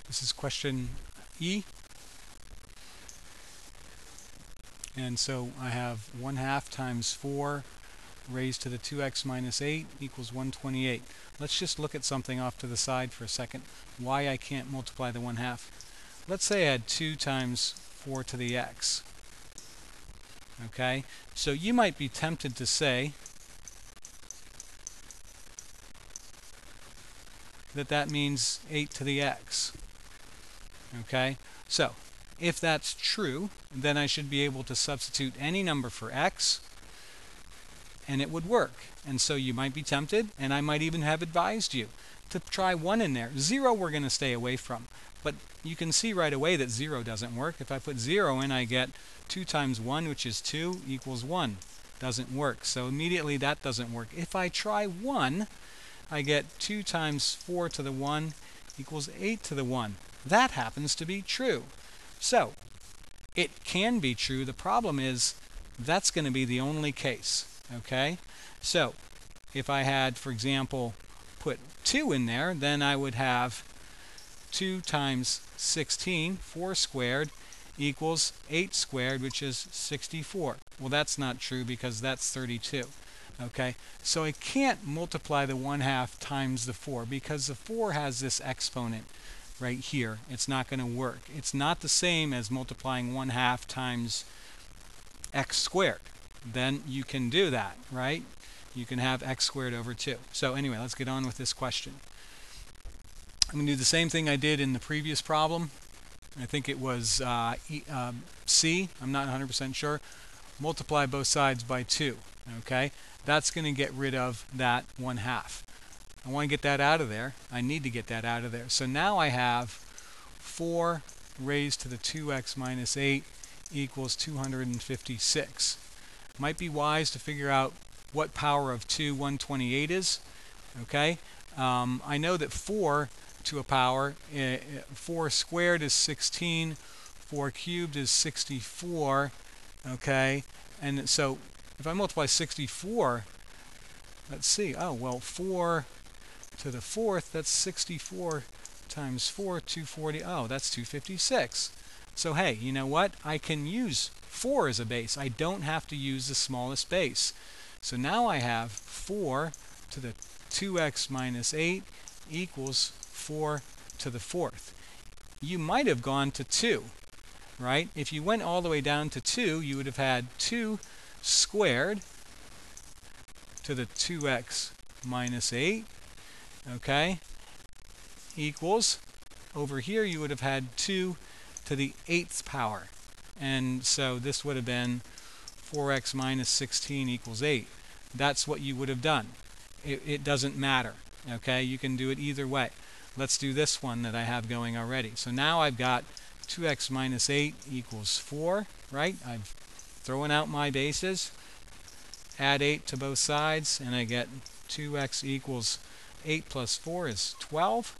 This is question E. And so I have 1/2 times 4 raised to the 2x minus 8 equals 128. Let's just look at something off to the side for a second, why I can't multiply the 1/2. Let's say I had 2 times 4 to the x. Okay, so you might be tempted to say that that means 8 to the x. Okay, so if that's true, then I should be able to substitute any number for x and it would work. And so you might be tempted, and I might even have advised you to try 1 in there. 0 we're going to stay away from. But you can see right away that 0 doesn't work. If I put 0 in, I get 2 times 1, which is 2, equals 1. Doesn't work. So immediately that doesn't work. If I try 1, I get 2 times 4 to the 1 equals 8 to the 1. That happens to be true. So it can be true. The problem is that's going to be the only case. Okay? So if I had, for example, put 2 in there, then I would have 2 times 16, 4 squared, equals 8 squared, which is 64. Well, that's not true because that's 32. Okay, so I can't multiply the 1/2 times the 4 because the 4 has this exponent right here. It's not going to work. It's not the same as multiplying 1/2 times x squared. Then you can do that, right? You can have x squared over 2. So anyway, let's get on with this question. I'm going to do the same thing I did in the previous problem. I think it was C. I'm not 100% sure. Multiply both sides by 2. Okay, that's going to get rid of that 1/2. I want to get that out of there. I need to get that out of there. So now I have 4 raised to the 2x minus 8 equals 256. Might be wise to figure out what power of 2 128 is. Okay, I know that 4 to a power, 4 squared is 16, 4 cubed is 64. Okay, and so if I multiply 64, let's see, oh well, 4 to the 4th, that's 64 times 4, 240, oh, that's 256. So hey, you know what? I can use 4 as a base. I don't have to use the smallest base. So now I have 4 to the 2x minus 8 equals 4 to the 4th. You might have gone to 2, right? If you went all the way down to 2, you would have had 2 squared to the 2x minus 8, okay, equals, over here you would have had 2 to the 8th power. And so this would have been 4x minus 16 equals 8. That's what you would have done. It doesn't matter, okay? You can do it either way. Let's do this one that I have going already. So now I've got 2x minus 8 equals 4, right? I've thrown out my bases. Add 8 to both sides, and I get 2x equals 8 plus 4 is 12.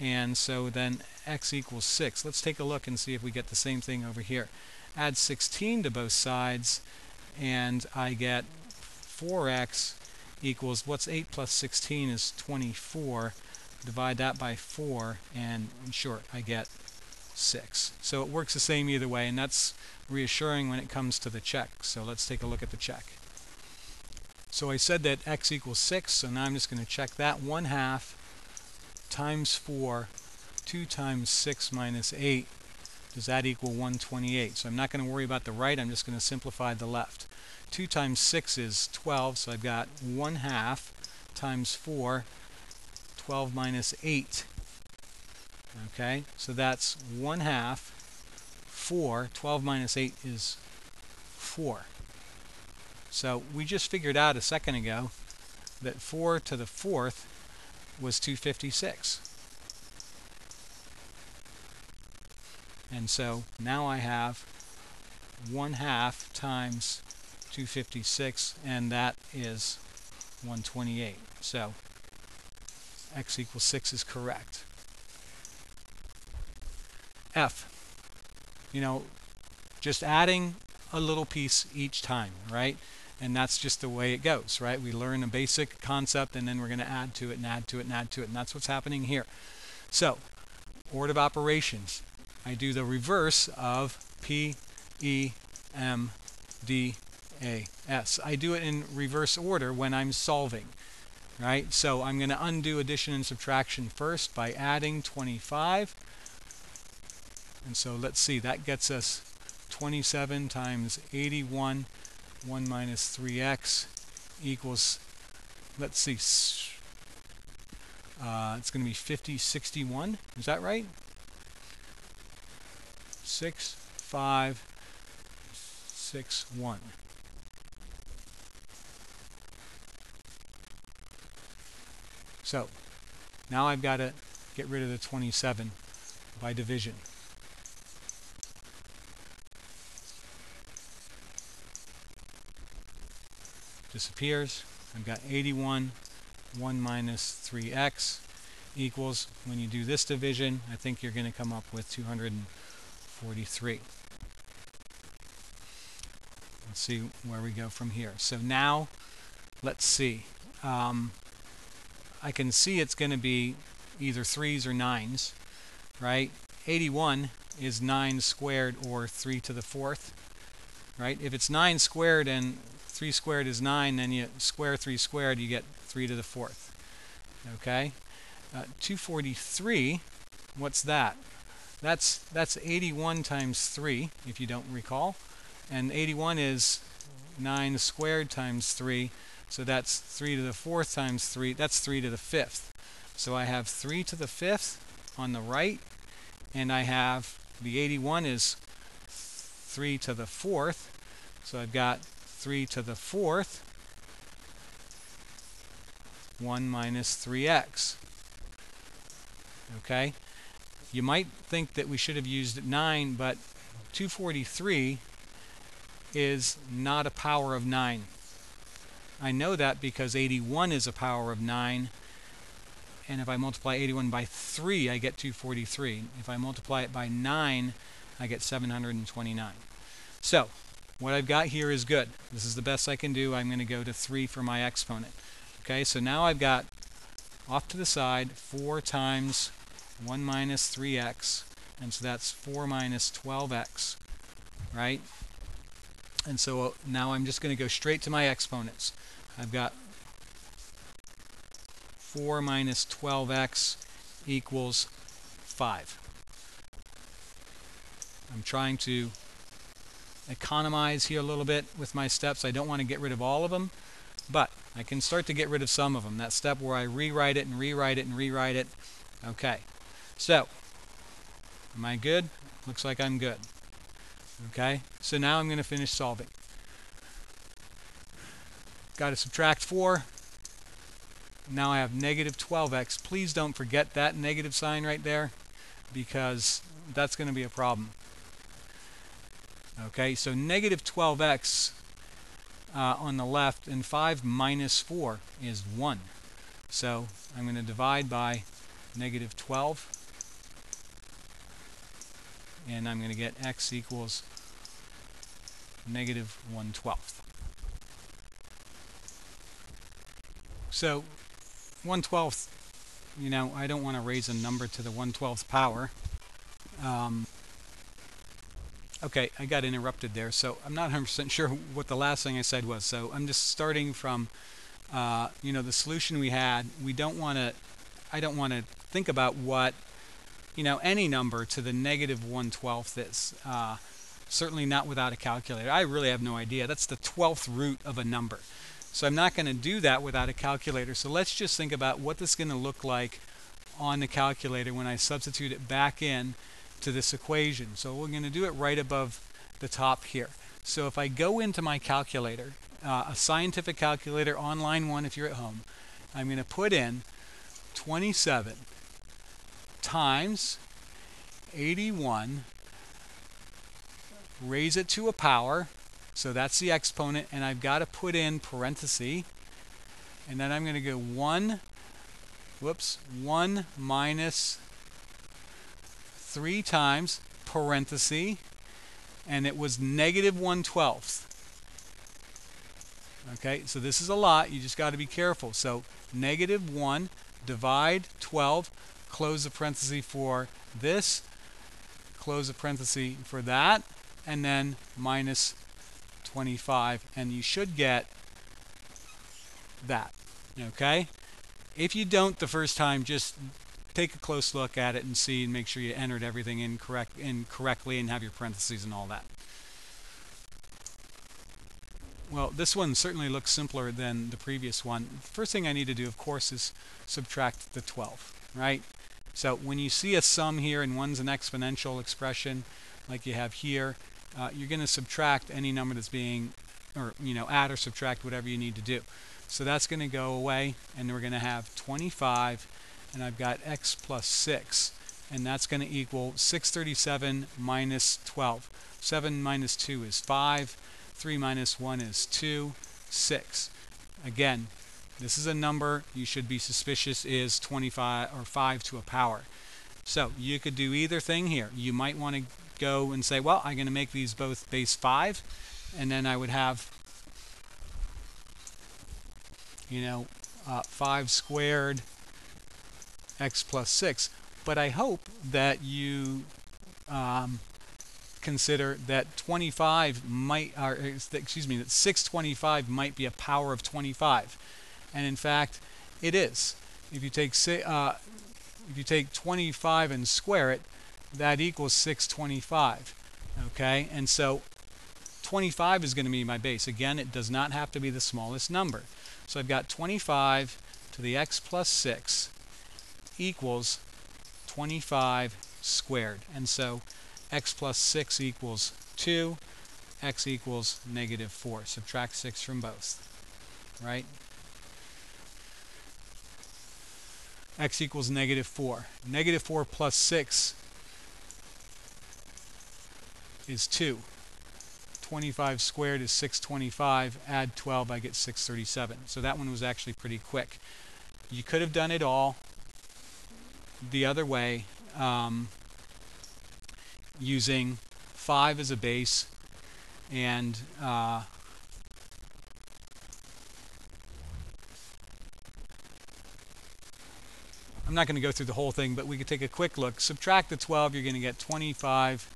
And so then x equals 6. Let's take a look and see if we get the same thing over here. Add 16 to both sides, and I get 4x equals, what's 8 plus 16 is 24. Divide that by 4, and in short, I get 6. So it works the same either way, and that's reassuring when it comes to the check. So let's take a look at the check. So I said that x equals 6, so now I'm just going to check that. 1/2 times 4, 2 times 6 minus 8, does that equal 128? So I'm not going to worry about the right, I'm just going to simplify the left. 2 times 6 is 12, so I've got 1/2 times 4, 12 minus 8. Okay, so that's 1/2, 4, 12 minus 8 is 4. So we just figured out a second ago that 4 to the 4th was 256. And so now I have 1/2 times 256, and that is 128. So x equals 6 is correct. F, just adding a little piece each time, right? And that's just the way it goes, right? We learn a basic concept, and then we're going to add to it and add to it and add to it, and that's what's happening here. So, order of operations. I do the reverse of P, E, M, D, A, S. I do it in reverse order when I'm solving, right? So I'm going to undo addition and subtraction first by adding 25. And so let's see, that gets us 27 times 81, 1 minus 3x equals, let's see, it's going to be 5061. Is that right? 6561. So now I've got to get rid of the 27 by division. Disappears. I've got 81, 1 minus 3x equals, when you do this division, I think you're going to come up with 243. Let's see where we go from here. So now, let's see. I can see it's going to be either 3s or 9s, right? 81 is 9 squared, or 3 to the 4th, right? If it's 9 squared and 3 squared is 9, then you square 3 squared, you get 3 to the 4th. Okay? 243, what's that? That's 81 times 3, if you don't recall. And 81 is 9 squared times 3, so that's 3 to the 4th times 3, that's 3 to the 5th. So I have 3 to the 5th on the right, and I have the 81 is 3 to the 4th, so I've got 3 to the 4th, 1 minus 3x. Okay? You might think that we should have used 9, but 243 is not a power of 9. I know that because 81 is a power of 9, and if I multiply 81 by 3, I get 243. If I multiply it by 9, I get 729. So, what I've got here is good. This is the best I can do. I'm going to go to 3 for my exponent. Okay, so now I've got, off to the side, 4 times 1 minus 3x, and so that's 4 minus 12x, right? And so now I'm just going to go straight to my exponents. I've got 4 minus 12x equals 5. I'm trying to economize here a little bit with my steps. I don't want to get rid of all of them, but I can start to get rid of some of them. That step where I rewrite it and rewrite it and rewrite it. Okay, so am I good? Looks like I'm good. Okay, so now I'm going to finish solving. Got to subtract 4. Now I have negative 12x. Please don't forget that negative sign right there, because that's going to be a problem. Okay, so negative 12x on the left, and 5 minus 4 is 1. So I'm going to divide by negative 12, and I'm going to get x equals negative 1/12. So 1/12, you know, I don't want to raise a number to the 1/12th power. Okay, I got interrupted there, so I'm not 100% sure what the last thing I said was. So I'm just starting from, you know, the solution we had. I don't want to think about what, you know, any number to the negative 1/12th is. Certainly not without a calculator. I really have no idea. That's the 12th root of a number. So I'm not going to do that without a calculator. So let's just think about what this is going to look like on the calculator when I substitute it back in to this equation. So we're going to do it right above the top here. So if I go into my calculator, a scientific calculator on line 1 if you're at home, I'm going to put in 27 times 81, raise it to a power, so that's the exponent, and I've got to put in parentheses, and then I'm going to go 1 minus 3 times parenthesis, and it was negative 1/12. Okay, so this is a lot. You just got to be careful. So negative 1 divide 12, close the parenthesis for this, close the parenthesis for that, and then minus 25, and you should get that. Okay? If you don't the first time, just take a close look at it and see and make sure you entered everything in correctly and have your parentheses and all that. Well, this one certainly looks simpler than the previous one. The first thing I need to do, of course, is subtract the 12, right? So when you see a sum here and one's an exponential expression like you have here, you're going to subtract any number that's being, or add or subtract whatever you need to do. So that's going to go away, and we're going to have 25, and I've got x plus 6, and that's going to equal 637 minus 12. 7 minus 2 is 5. 3 minus 1 is 2. 6. Again, this is a number you should be suspicious is 25 or 5 to a power. So you could do either thing here. You might want to go and say, well, I'm going to make these both base 5, and then I would have 5 squared x plus 6. But I hope that you consider that 25 might, or excuse me, that 625 might be a power of 25, and in fact, it is. If you take 25 and square it, that equals 625. Okay, and so 25 is going to be my base. Again, it does not have to be the smallest number. So I've got 25 to the x plus 6 equals 25 squared. And so x plus 6 equals 2, x equals negative 4. Subtract 6 from both, right? X equals negative 4. Negative 4 plus 6 is 2. 25 squared is 625. Add 12, I get 637. So that one was actually pretty quick. You could have done it all the other way, using 5 as a base, and I'm not going to go through the whole thing, but we could take a quick look. Subtract the 12, you're going to get 25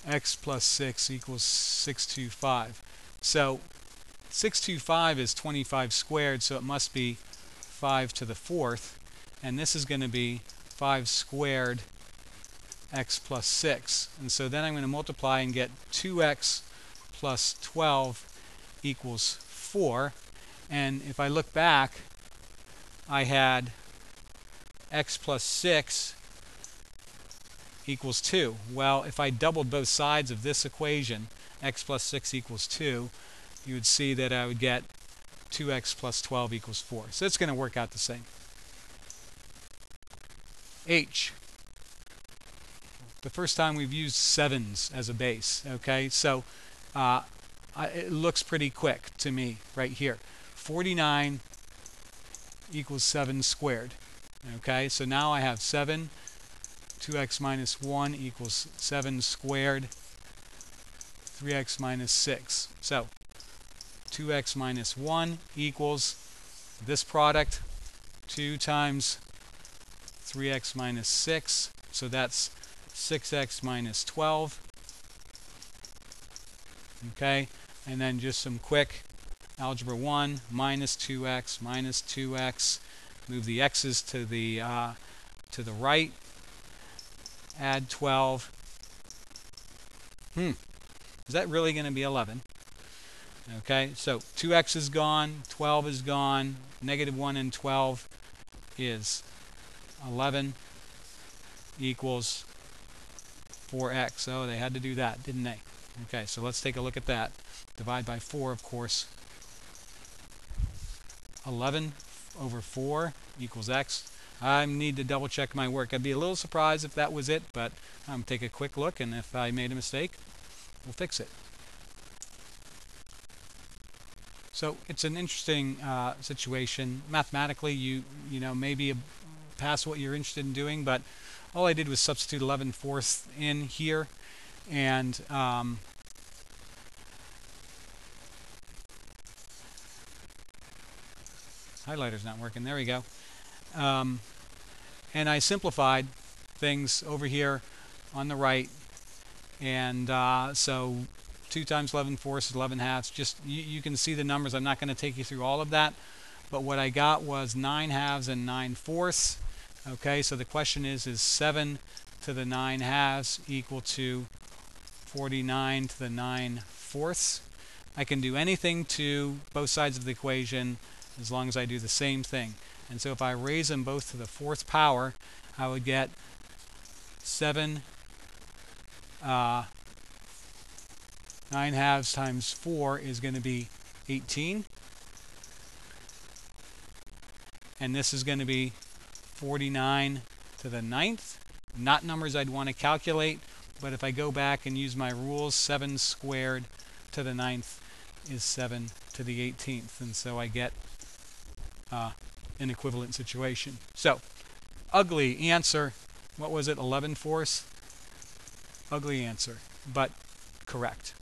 x plus 6 equals 625. So 625 is 25 squared, so it must be 5 to the 4th, and this is going to be 5 squared x plus 6. And so then I'm going to multiply and get 2x plus 12 equals 4. And if I look back, I had x plus 6 equals 2. Well, if I doubled both sides of this equation, x plus 6 equals 2, you would see that I would get 2x plus 12 equals 4. So it's going to work out the same. H. The first time we've used 7s as a base. Okay, so it looks pretty quick to me right here. 49 equals 7 squared. Okay, so now I have 7. 2x minus 1 equals 7 squared. 3x minus 6. So 2x minus 1 equals this product, 2 times 3x minus 6. So that's 6x minus 12. Okay, and then just some quick algebra 1, minus 2x, minus 2x. Move the x's to the right. Add 12. Is that really going to be 11? Okay, so 2x is gone, 12 is gone, negative 1 and 12 is 11 equals 4x. Oh, they had to do that, didn't they? Okay, so let's take a look at that. Divide by 4, of course. 11 over 4 equals x. I need to double check my work. I'd be a little surprised if that was it, but I'm going to take a quick look, and if I made a mistake, we'll fix it. So it's an interesting situation. Mathematically, you maybe past what you're interested in doing, but all I did was substitute 11/4 in here, and highlighter's not working. There we go. and I simplified things over here on the right. And so 2 times 11/4 is 11/2. Just you can see the numbers. I'm not going to take you through all of that, but what I got was 9/2 and 9/4. Okay, so the question is 7 to the 9/2 equal to 49 to the 9/4? I can do anything to both sides of the equation as long as I do the same thing. And so if I raise them both to the 4th power, I would get 7 9/2 times 4 is going to be 18. And this is going to be 49 to the 9th. Not numbers I'd want to calculate, but if I go back and use my rules, 7 squared to the 9th is 7 to the 18th. And so I get an equivalent situation. So, ugly answer. What was it, 11/4? Ugly answer, but correct.